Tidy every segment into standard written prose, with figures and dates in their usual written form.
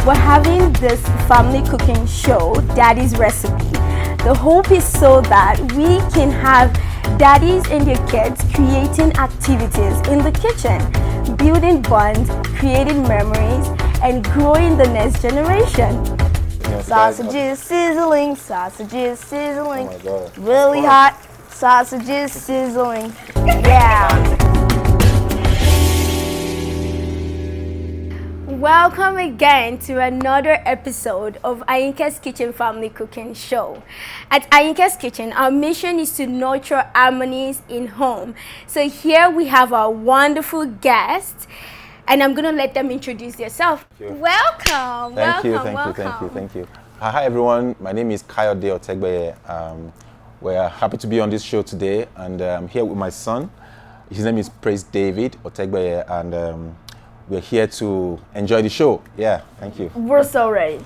we're having this family cooking show, Daddy's Recipe. The hope is so that we can have daddies and their kids creating activities in the kitchen, building bonds, creating memories, and growing the next generation. Sausages sizzling, sausages sizzling, Oh my God. really hot, sausages sizzling, yeah. Welcome again to another episode of Ahinke's Kitchen Family Cooking Show. At Ahinke's Kitchen, our mission is to nurture harmonies in home. So here we have our wonderful guest, and I'm gonna let them introduce themselves. Welcome. Thank you. Hi everyone, my name is Kayode Otegbeye. We're happy to be on this show today, and I'm here with my son. His name is Praise David Otegbeye, and we're here to enjoy the show. Yeah, thank you. We're so ready.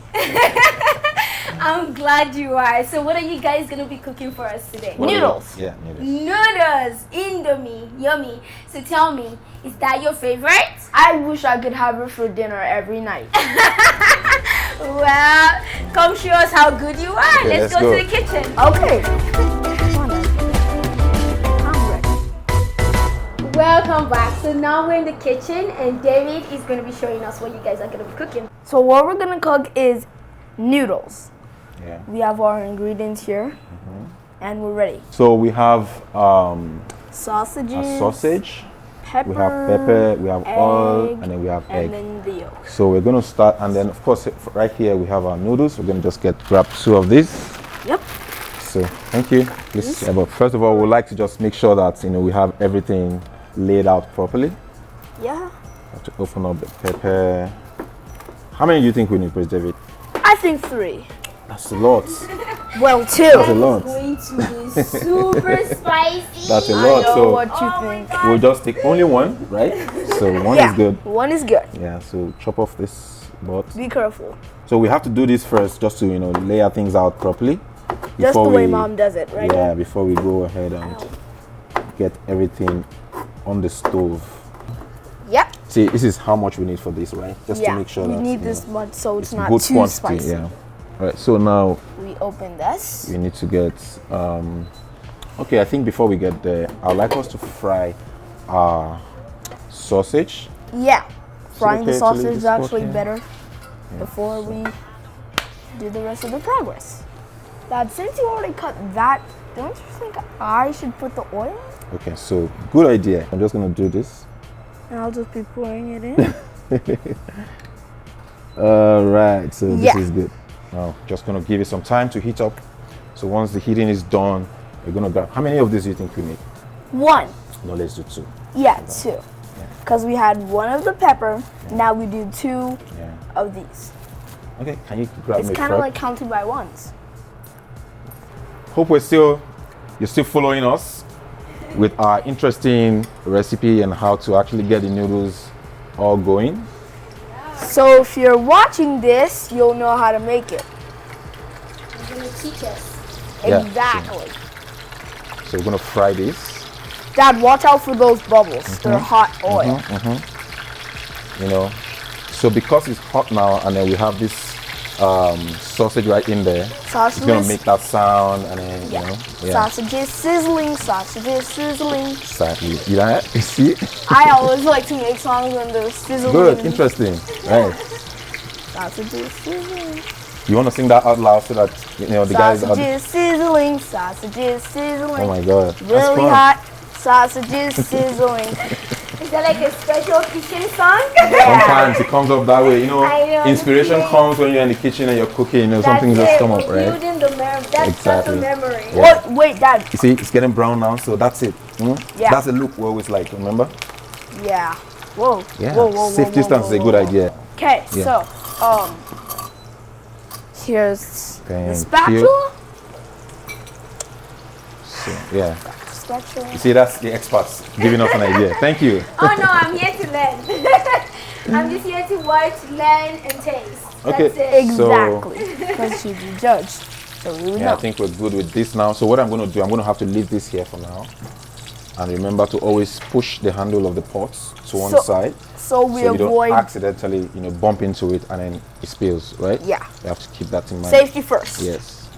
I'm glad you are. So what are you guys going to be cooking for us today? Noodles. Yeah, noodles. Noodles. Indomie. Yummy. So tell me, is that your favorite? I wish I could have it for dinner every night. Well, come show us how good you are. Okay, let's go to the kitchen. Okay. Welcome back. So now we're in the kitchen and David is going to be showing us what you guys are going to be cooking. So what we're gonna cook is noodles. Yeah. We have our ingredients here, and we're ready. So we have Sausages, a sausage, pepper, we have pepper, we have oil, egg, and then we have egg. and then the yolk. So we're going to start, and then of course right here we have our noodles. We're going to just grab two of these. Yep. So thank you. Please. Yeah, but first of all, we'd like to just make sure that we have everything laid out properly. Yeah. Have to open up the pepper. How many do you think we need, Praise David? I think 3. That's a lot. Well, 2. That's a lot. Going to be super spicy. That's a I lot. know So what you think. we'll just take only one, right? So one Yeah. is good. One is good. Yeah. So chop off this butt. Be careful. So we have to do this first, just to layer things out properly. Just the before way we- Mom does it, right? Yeah. Before we go ahead and get everything on the stove. Yep. See, this is how much we need for this, right? Just Yeah. to make sure we that need this much so it's not good too quantity. spicy. Yeah. All right. So now We open this. we need to get. Okay, I think before we get there, I'd like us to fry our sausage. Yeah. Frying okay the to leave sausage this is actually cooking? better before we do the rest of the progress. Dad, since you already cut that, don't you think I should put the oil? Okay, so good idea. I'm just gonna do this. And I'll just be pouring it in. All right, so Yeah. this is good. Now, just gonna give it some time to heat up. So once the heating is done, we're gonna grab. How many of these do you think we need? 1. No, let's do 2. Yeah, 2. Because we had 1 of the pepper, now we do 2 Yeah. of these. Okay, can you grab It's me a kind of fork? like counting by ones. Hope you're still following us with our interesting recipe and how to actually get the noodles all going. So if you're watching this, you'll know how to make it. You're going to teach us. Yeah, Exactly. So we're gonna fry this. Dad, watch out for those bubbles. They're hot oil. So because it's hot now, and then we have this sausage right in there, it's gonna Sausages, make that sound, and then sausages sizzling, sausages sizzling. Exactly. You see? I always like to make songs when they're sizzling. Good, interesting. Right. Sausages sizzling. You want to sing that out loud so that the guys are. Sausages sizzling, sausages sizzling. Oh my God. That's Really fun. hot, sausages sizzling. Is that like a special kitchen song? Sometimes it comes up that way. I know, Inspiration the comes when you're in the kitchen and you're cooking. Something That's just it. come up, right? Building the that's Exactly. a memory. Yeah. What? Wait, Dad. You see, it's getting brown now, so that's it. Yeah. That's the look we always like. Remember? Yeah. Whoa. Yeah. Whoa, Safety stance is a good idea. Okay, Yeah. so here's the Thank spatula. you. So, yeah. Spatula. You see, that's the experts giving us an idea. Thank you. Oh no, I'm here to learn. I'm just here to watch, learn, and taste. Okay. That's it. Exactly. Because she's the judge. So we would Yeah, I know. think we're good with this now. So what I'm going to do, I'm going to have to leave this here for now. And remember to always push the handle of the pot to one side. So we so you avoid don't accidentally, bump into it and then it spills, right? Yeah. You have to keep that in mind. Safety first. Yes.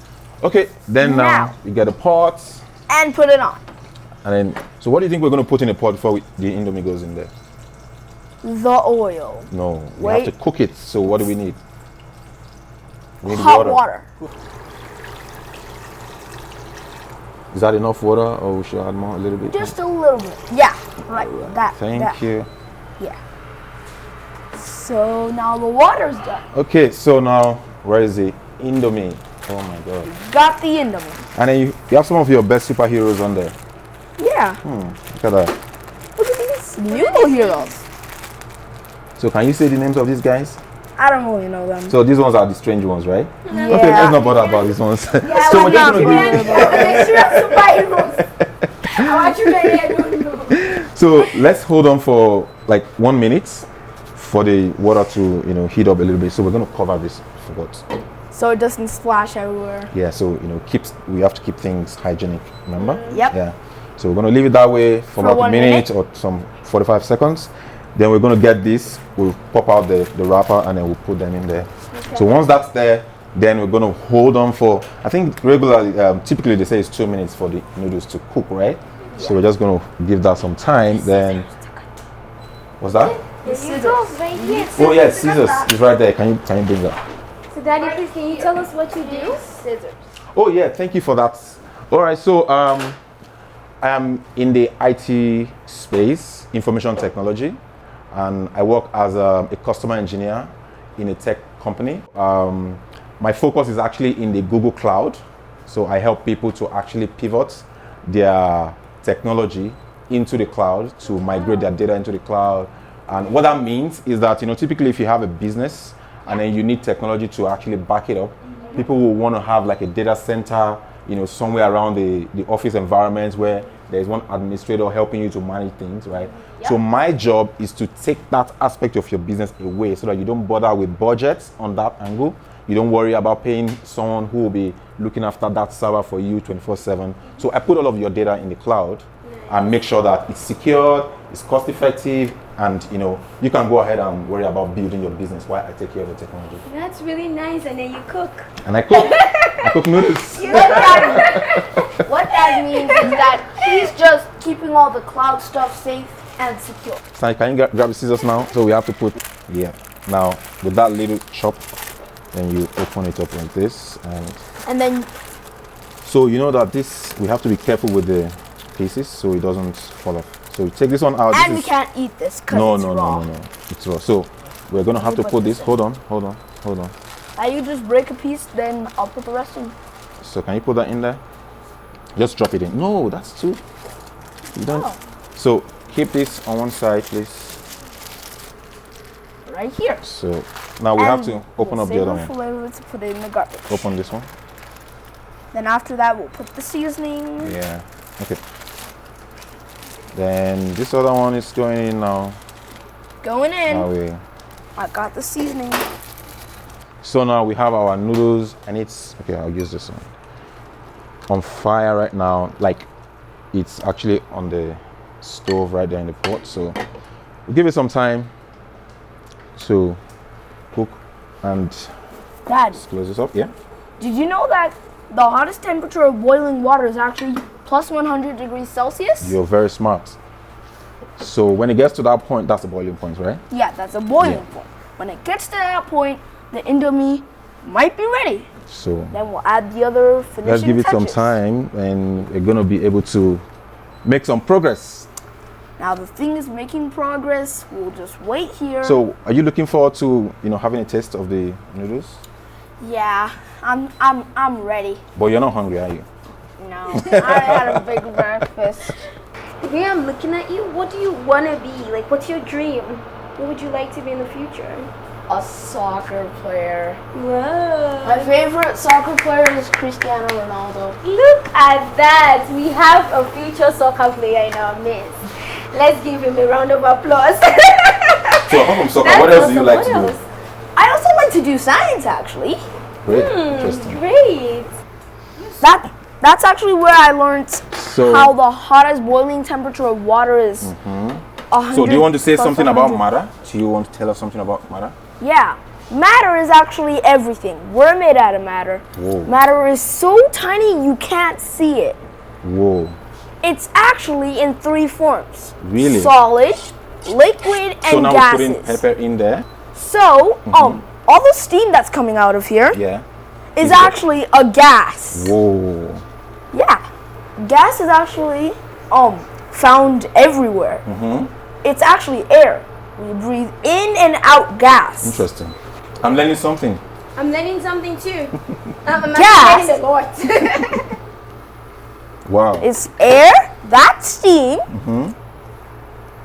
Okay, then now you get a pot. And put it on. And then, so what do you think we're going to put in the pot before the Indomie goes in there? The oil. No, we have to cook it. So what do we need? We need Hot water. Is that enough water, or we should add more, a little bit? Just a little bit. Yeah, like that. Thank you. Yeah. So now the water's done. Okay, so now where is the Indomie? Oh my God. Got the Indomie. And then you have some of your best superheroes on there. Yeah. Look at that. Look at these noodle heroes. So can you say the names of these guys? I don't really know them. So these ones are the strange ones, right? Yeah. Okay, let's not bother about these ones. Yeah, So we're just gonna So let's hold on for like 1 minute for the water to heat up a little bit. So we're gonna cover this. Forgot. So it doesn't splash everywhere. Yeah. So we have to keep things hygienic. Remember? Yep. Yeah. So we're gonna leave it that way for about 1 a minute or some 45 seconds. Then we're gonna get this. We'll pop out the wrapper and then we'll put them in there. Okay. So once that's there, then we're gonna hold on for, I think regularly, typically they say it's 2 minutes for the noodles to cook, right? Yeah. So we're just gonna give that some time. Then, what's that? The scissors right here. Oh yeah, scissors is right there. Can you bring that? So Daddy, please, can you tell us what you do? Scissors. Oh yeah, thank you for that. All right, so I am in the IT space, information technology, and I work as a customer engineer in a tech company. My focus is actually in the Google Cloud. So I help people to actually pivot their technology into the cloud, to migrate their data into the cloud. And what that means is that, typically if you have a business and then you need technology to actually back it up, people will want to have like a data center, somewhere around the office environment where there's one administrator helping you to manage things, right? Yep. So my job is to take that aspect of your business away so that you don't bother with budgets on that angle. You don't worry about paying someone who will be looking after that server for you 24/7. So I put all of your data in the cloud and make sure that it's secured, it's cost effective, and you can go ahead and worry about building your business while I take care of the technology. That's really nice. And then you cook. And I cook. I cook noodles. What that means is that he's just keeping all the cloud stuff safe and secure. So can you grab the scissors now? So we have to put, now with that little chop, then you open it up like this, and then. So you know that this, we have to be careful with the pieces so it doesn't fall off. So we take this one out. And we can't eat this because it's raw. No, it's raw. So we're gonna have to put this. Hold on. You just break a piece, then I'll put the rest in. So can you put that in there? Just drop it in. No, that's too. You don't. Oh. So keep this on one side, please. Right here. So now we have to open up the other one. To put it in the garbage. Open this one. Then after that, we'll put the seasoning. Yeah. Okay. Then this other one is going in now. Going in. Now I got the seasoning. So now we have our noodles, and it's okay. I'll use this one. On fire right now, like it's actually on the stove right there in the pot. So we'll give it some time to cook, and Dad, just close this up. Yeah. Did you know that the hottest temperature of boiling water is actually plus 100 degrees Celsius? You're very smart. So when it gets to that point, that's the boiling point, right? Yeah, that's a boiling point. When it gets to that point, the Indomie might be ready. So then we'll add the other finishing let's give it touches. some time, and we're gonna be able to make some progress. Now the thing is making progress. We'll just wait here. So are you looking forward to having a taste of the noodles? Yeah, I'm ready. But you're not hungry, are you? No, I had a big breakfast. The way I'm looking at you, what do you want to be? Like, what's your dream? What would you like to be in the future? A soccer player. Whoa. My favorite soccer player is Cristiano Ronaldo. Look at that. We have a future soccer player in our midst. Let's give him a round of applause. So apart from soccer, what else do you like to do? I also like to do science, actually. Great, interesting. Great. That's actually where I learned So, how the hottest boiling temperature of water is. 100 so do you want to say plus something about 100. matter? Do you want to tell us something about matter? Yeah. Matter is actually everything. We're made out of matter. Whoa. Matter is so tiny you can't see it. Whoa. It's actually in 3 forms. Really? Solid, liquid, and So now gases. we're putting pepper in there. So, all the steam that's coming out of here is Yeah. actually a gas. Whoa. Yeah. Gas is actually found everywhere. It's actually air. We breathe in and out gas. Interesting. I'm learning something. I'm learning something too. I'm Gas. learning a lot. Wow. It's air, that's steam,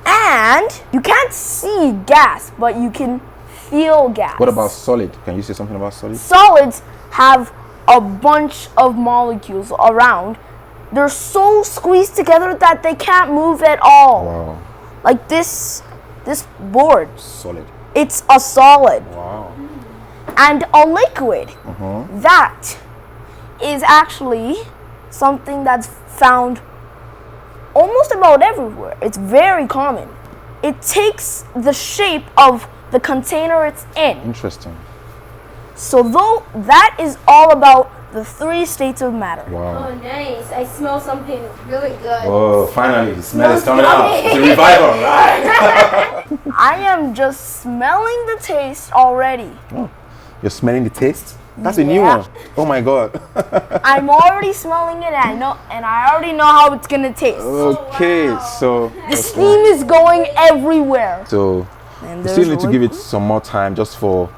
and you can't see gas, but you can feel gas. What about solid? Can you say something about solid? Solids have a bunch of molecules around. They're so squeezed together that they can't move at all. Wow. Like this board, Solid. it's a solid. Wow. And a liquid, that is actually something that's found almost about everywhere. It's very common. It takes the shape of the container it's in. Interesting. So though that is all about the 3 states of matter. Wow. Oh, nice. I smell something really good. Oh, finally, the smell is coming out. It's a revival, right? I am just smelling the taste already. You're smelling the taste? That's a new Yeah. one. Oh my God. I'm already smelling it and I already know how it's gonna taste. Okay, so The steam is going everywhere. so And we there's still need to give it liquid. some more time just for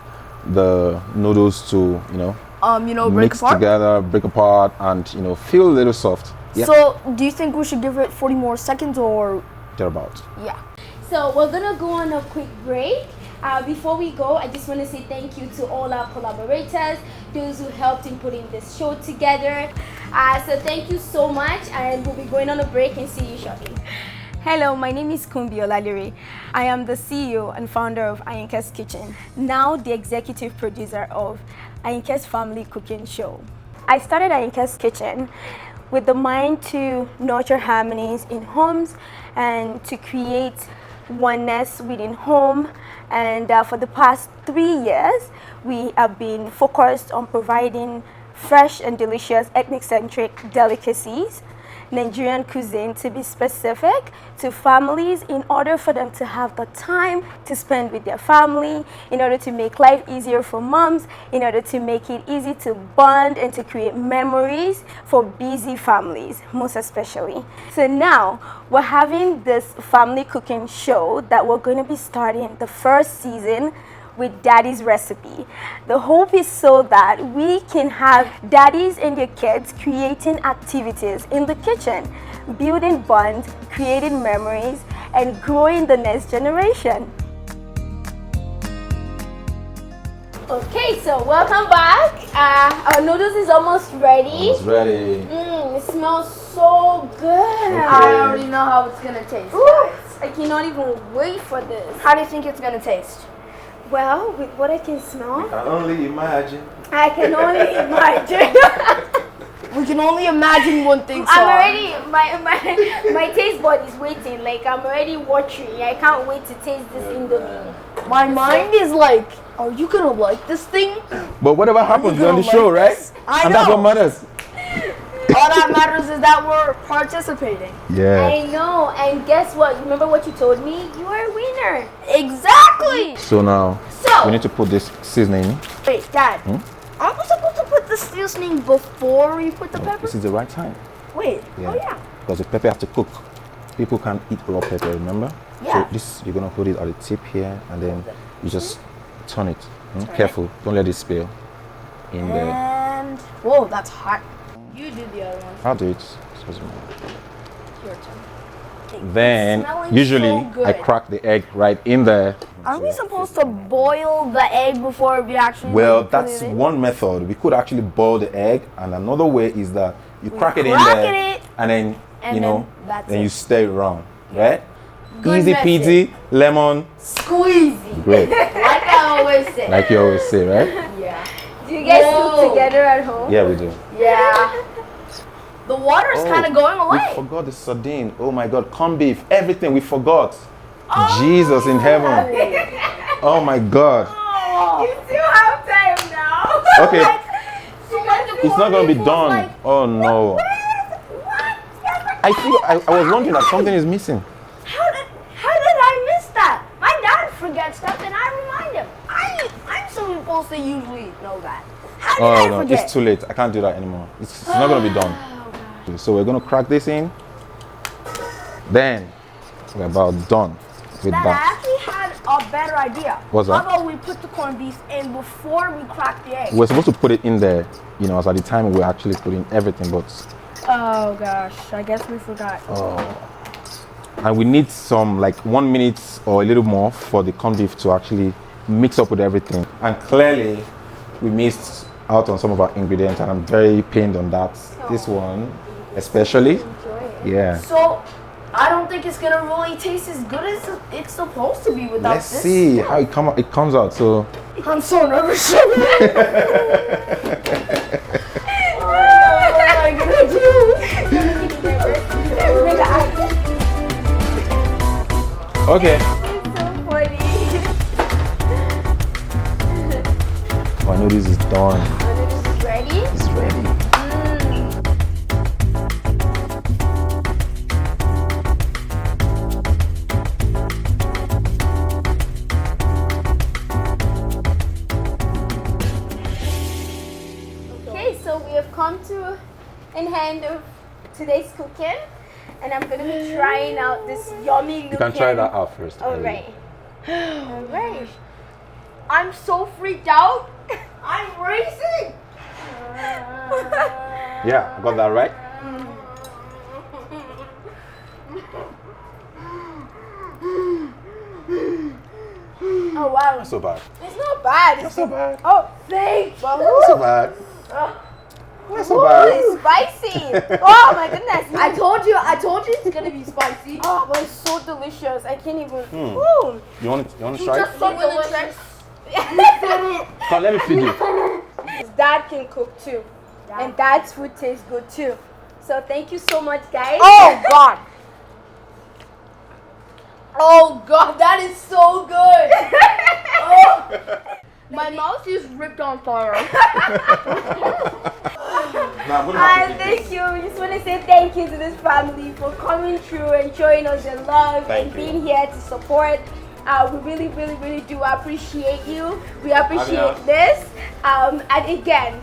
the noodles to, Break mix apart. together, break apart, and feel a little soft. Yeah, So, do you think we should give it 40 more seconds or thereabout. yeah? So we're gonna go on a quick break. Before we go, I just want to say thank you to all our collaborators, those who helped in putting this show together. So thank you so much, and we'll be going on a break and see you shortly. Hello, my name is Kumbi Olalire. I am the CEO and founder of Ahinke's Kitchen, now the executive producer of Ahinke's Family Cooking Show. I started Ahinke's Kitchen with the mind to nurture harmonies in homes and to create oneness within home. And for the past 3 years, we have been focused on providing fresh and delicious ethnic-centric delicacies, Nigerian cuisine to be specific, to families in order for them to have the time to spend with their family, in order to make life easier for moms, in order to make it easy to bond and to create memories for busy families, most especially. So now we're having this family cooking show that we're going to be starting the first season with Daddy's Recipe. The hope is so that we can have daddies and their kids creating activities in the kitchen, building bonds, creating memories, and growing the next generation. Okay, so welcome back. Our noodles is almost ready. It's ready. It smells so good. I already know how it's gonna taste. Ooh, I cannot even wait for this. How do you think it's gonna taste? Well, with what I can smell, I can only imagine. I can only imagine. We can only imagine one thing. I'm already, my taste bud is waiting. Like, I'm already watching. I can't wait to taste this indomie. My mind is like, are you gonna like this thing? But whatever happens, you you're on the gonna show, like right? this? I And that's know. what matters. All that matters is that we're participating. Yeah. I know. And guess what? Remember what you told me? You are a winner. Exactly. So now So, we need to put this seasoning. Wait, Dad. Aren't we supposed to put the seasoning before we put the pepper? This is the right time. Wait. Yeah. Oh yeah. Because the pepper has to cook. People can't eat raw pepper, remember? Yeah. So this, you're gonna hold it at the tip here, and then you just turn it. Careful, don't let it spill in there. And whoa, that's hot. You do the other one. I'll do it. Excuse me. Your turn. Then Smelling usually so good. I crack the egg right in there. Are we supposed to boil the egg before we actually? Well, put that's it in? one method. We could actually boil the egg, and another way is that you crack it in crack there, it, and then and you know, then that's then it. you stir it around, right? Good Easy method. peasy, lemon, Squeezy. great. Like I always say. Like you always say, right? Yeah. do you guys Whoa. cook together at home? Yeah, we do. Yeah. The water's kind of going away. We forgot the sardine. Oh my God, corned beef, everything we forgot. Jesus in heaven. Oh my God. You still have time now. Okay. It's not going to be done. Oh no. I was wondering that something is missing. How did I miss that? My dad forgets stuff and I remind him. I'm supposed to usually know that. How did I Oh no, forget? it's too late. I can't do that anymore. It's not going to be done. So we're going to crack this in. Then we're about done with Dad, I that. actually had a better idea. What's that? How about we put the corned beef in before we crack the egg? We're supposed to put it in there, you know, as at the time we're actually putting everything, but Oh gosh, I guess we forgot. and we need some like 1 minute or a little more for the corned beef to actually mix up with everything. And clearly we missed out on some of our ingredients, and I'm very pained on that. This one especially. Yeah. So, I don't think it's gonna really taste as good as it's supposed to be without Let's this. see how it comes out. So I'm so nervous. What am I gonna do? okay. So funny. Oh, I know this is done. Ready? It's ready. Okay, so we have come to an end of today's cooking, and I'm gonna be trying out this yummy looking. You can try that out first. Alright. Alright. I'm so freaked out. I'm racing. Yeah, I got that right. Oh wow. Not so bad. It's not bad. Not so bad. Oh, thanks. Not so bad. Not so Ooh, bad. it's spicy. Oh my goodness. I told you it's gonna be spicy. Oh, but it's so delicious. I can't even. Hmm. Ooh. You want to try? Just so delicious. Come, let me feed you. Dad can cook too. And Dad's food tastes good too. So thank you so much, guys. Oh God. Oh God, that is so good. Oh. My mouth is ripped on fire. And thank you. We just want to say thank you to this family for coming through and showing us your love Thank and you. being here to support. We really, really, really do appreciate you. We appreciate Avia. this. And again,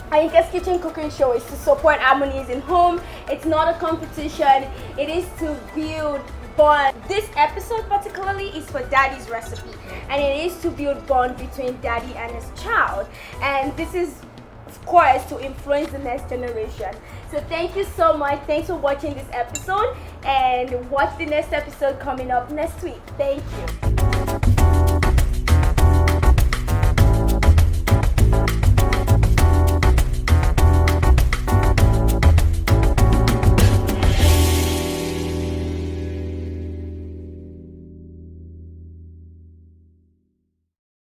Ahinke's Kitchen Cooking Show is to support harmonies in home. It's not a competition. It is to build bond. This episode particularly is for Daddy's recipe, and it is to build bond between Daddy and his child. And this is, of course, to influence the next generation. So thank you so much. Thanks for watching this episode, and watch the next episode coming up next week. Thank you.